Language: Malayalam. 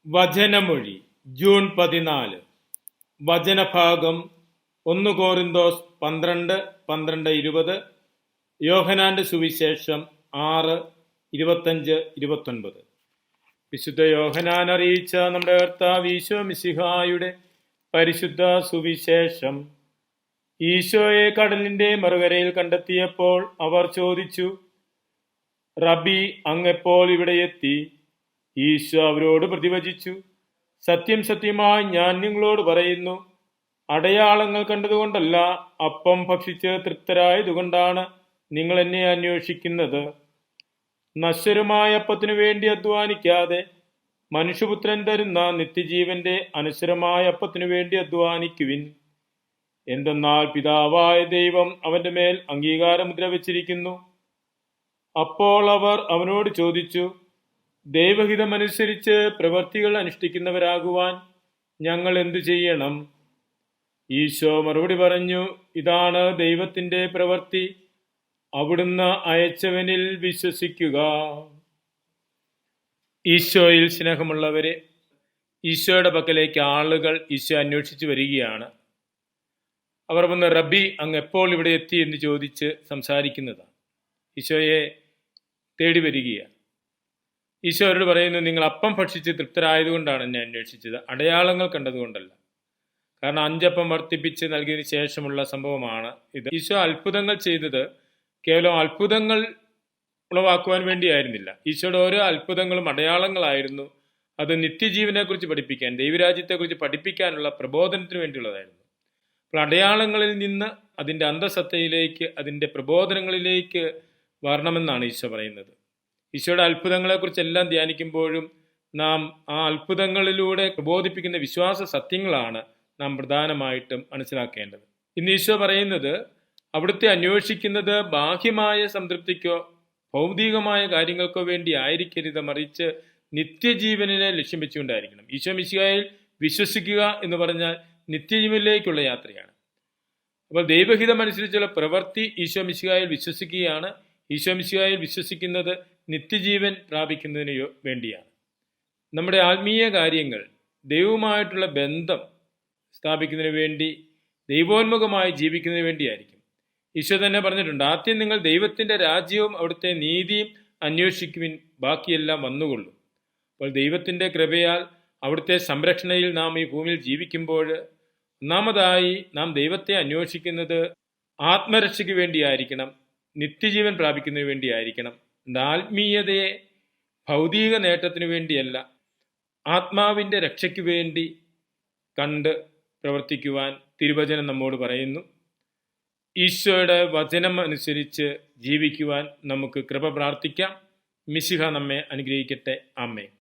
വചനമൊഴി ജൂൺ 14. വചനഭാഗം 1 കോരിന്തോസ് 12:12-20, യോഹന്നാന്റെ സുവിശേഷം 6:25-29. വിശുദ്ധ യോഹന്നാൻ അറിയിച്ച നമ്മുടെ കർത്താവ് ഈശോ മിശിഹായുടെ പരിശുദ്ധ സുവിശേഷം. ഈശോയെ കടലിന്റെ മറുകരയിൽ കണ്ടെത്തിയപ്പോൾ അവർ ചോദിച്ചു, റബി, അങ്ങെപ്പോൾ ഇവിടെ എത്തി? ഈശോ അവരോട് പ്രതിവചിച്ചു, സത്യം സത്യമായി ഞാൻ നിങ്ങളോട് പറയുന്നു, അടയാളങ്ങൾ കണ്ടതുകൊണ്ടല്ല, അപ്പം ഭക്ഷിച്ച് തൃപ്തരായതുകൊണ്ടാണ് നിങ്ങൾ എന്നെ അന്വേഷിക്കുന്നത്. നശ്വരമായ അപ്പത്തിനു വേണ്ടി അധ്വാനിക്കാതെ മനുഷ്യപുത്രൻ തരുന്ന നിത്യജീവന്റെ അനശ്വരമായ അപ്പത്തിനു വേണ്ടി അധ്വാനിക്കുവിൻ. എന്തെന്നാൽ പിതാവായ ദൈവം അവന്റെ മേൽ അംഗീകാരമുദ്ര വച്ചിരിക്കുന്നു. അപ്പോൾ അവർ അവനോട് ചോദിച്ചു, ദൈവഹിതമനുസരിച്ച് പ്രവൃത്തികൾ അനുഷ്ഠിക്കുന്നവരാകുവാൻ ഞങ്ങൾ എന്തു ചെയ്യണം? ഈശോ മറുപടി പറഞ്ഞു, ഇതാണ് ദൈവത്തിന്റെ പ്രവൃത്തി, അവിടുന്ന് അയച്ചവനിൽ വിശ്വസിക്കുക. ഈശോയിൽ സ്നേഹമുള്ളവരെ, ഈശോയുടെ പക്കലേക്ക് ആളുകൾ ഈശോ അന്വേഷിച്ചു വരികയാണ്. അവർ വന്ന്, റബി, അങ്ങ് എപ്പോൾ ഇവിടെ എത്തി എന്ന് ചോദിച്ച് സംസാരിക്കുന്നതാണ്. ഈശോയെ തേടി വരികയാണ്. ഈശോ അവരോട് പറയുന്നു, നിങ്ങൾ അപ്പം ഭക്ഷിച്ച് തൃപ്തരായതുകൊണ്ടാണ് എന്നെ അന്വേഷിച്ചത്, അടയാളങ്ങൾ കണ്ടതുകൊണ്ടല്ല. കാരണം 5 അപ്പം വർദ്ധിപ്പിച്ച് നൽകിയതിന് ശേഷമുള്ള സംഭവമാണ് ഇത്. ഈശോ അത്ഭുതങ്ങൾ ചെയ്തത് കേവലം അത്ഭുതങ്ങൾ ഉളവാക്കുവാൻ വേണ്ടിയായിരുന്നില്ല. ഈശോയുടെ ഓരോ അത്ഭുതങ്ങളും അടയാളങ്ങളായിരുന്നു. അത് നിത്യജീവനെക്കുറിച്ച് പഠിപ്പിക്കാൻ, ദൈവരാജ്യത്തെക്കുറിച്ച് പഠിപ്പിക്കാനുള്ള പ്രബോധനത്തിന് വേണ്ടിയുള്ളതായിരുന്നു. അപ്പോൾ അടയാളങ്ങളിൽ നിന്ന് അതിൻ്റെ അന്തസത്തയിലേക്ക്, അതിൻ്റെ പ്രബോധനങ്ങളിലേക്ക് വരണമെന്നാണ് ഈശോ പറയുന്നത്. ഈശോയുടെ അത്ഭുതങ്ങളെക്കുറിച്ചെല്ലാം ധ്യാനിക്കുമ്പോഴും നാം ആ അത്ഭുതങ്ങളിലൂടെ പ്രബോധിപ്പിക്കുന്ന വിശ്വാസ സത്യങ്ങളാണ് നാം പ്രധാനമായിട്ടും മനസ്സിലാക്കേണ്ടത്. ഇന്ന് ഈശോ പറയുന്നത്, അവിടുത്തെ അന്വേഷിക്കുന്നത് ബാഹ്യമായ സംതൃപ്തിക്കോ ഭൗതികമായ കാര്യങ്ങൾക്കോ വേണ്ടി ആയിരിക്കരുത്, മറിച്ച് നിത്യജീവനെ ലക്ഷ്യം വെച്ചുകൊണ്ടായിരിക്കണം. ഈശോ മിശിഹായിൽ വിശ്വസിക്കുക എന്ന് പറഞ്ഞാൽ നിത്യജീവനിലേക്കുള്ള യാത്രയാണ്. അപ്പോൾ ദൈവഹിതമനുസരിച്ചുള്ള പ്രവൃത്തി ഈശോ മിശിഹായിൽ വിശ്വസിക്കുകയാണ്. ഈശോ മിശിഹായിൽ വിശ്വസിക്കുന്നത് നിത്യജീവൻ പ്രാപിക്കുന്നതിന് വേണ്ടിയാണ്. നമ്മുടെ ആത്മീയ കാര്യങ്ങൾ, ദൈവവുമായിട്ടുള്ള ബന്ധം സ്ഥാപിക്കുന്നതിന് വേണ്ടി, ദൈവോന്മുഖമായി ജീവിക്കുന്നതിന് വേണ്ടിയായിരിക്കും. ഈശോ തന്നെ പറഞ്ഞിട്ടുണ്ട്, ആദ്യം നിങ്ങൾ ദൈവത്തിൻ്റെ രാജ്യവും അവിടുത്തെ നീതിയും അന്വേഷിക്കുവിൻ, ബാക്കിയെല്ലാം വന്നുകൊള്ളും. അപ്പോൾ ദൈവത്തിൻ്റെ കൃപയാൽ അവിടുത്തെ സംരക്ഷണയിൽ നാം ഈ ഭൂമിയിൽ ജീവിക്കുമ്പോൾ, ഒന്നാമതായി നാം ദൈവത്തെ അന്വേഷിക്കുന്നത് ആത്മരക്ഷയ്ക്ക് വേണ്ടിയായിരിക്കണം, നിത്യജീവൻ പ്രാപിക്കുന്നതിന് വേണ്ടിയായിരിക്കണം. ആത്മീയതയെ ഭൗതിക നേട്ടത്തിന് വേണ്ടിയല്ല, ആത്മാവിൻ്റെ രക്ഷയ്ക്ക് വേണ്ടി കണ്ട് പ്രവർത്തിക്കുവാൻ തിരുവചനം നമ്മോട് പറയുന്നു. ഈശോയുടെ വചനം അനുസരിച്ച് ജീവിക്കുവാൻ നമുക്ക് കൃപ പ്രാർത്ഥിക്കാം. മിശിഹ നമ്മെ അനുഗ്രഹിക്കട്ടെ. ആമേൻ.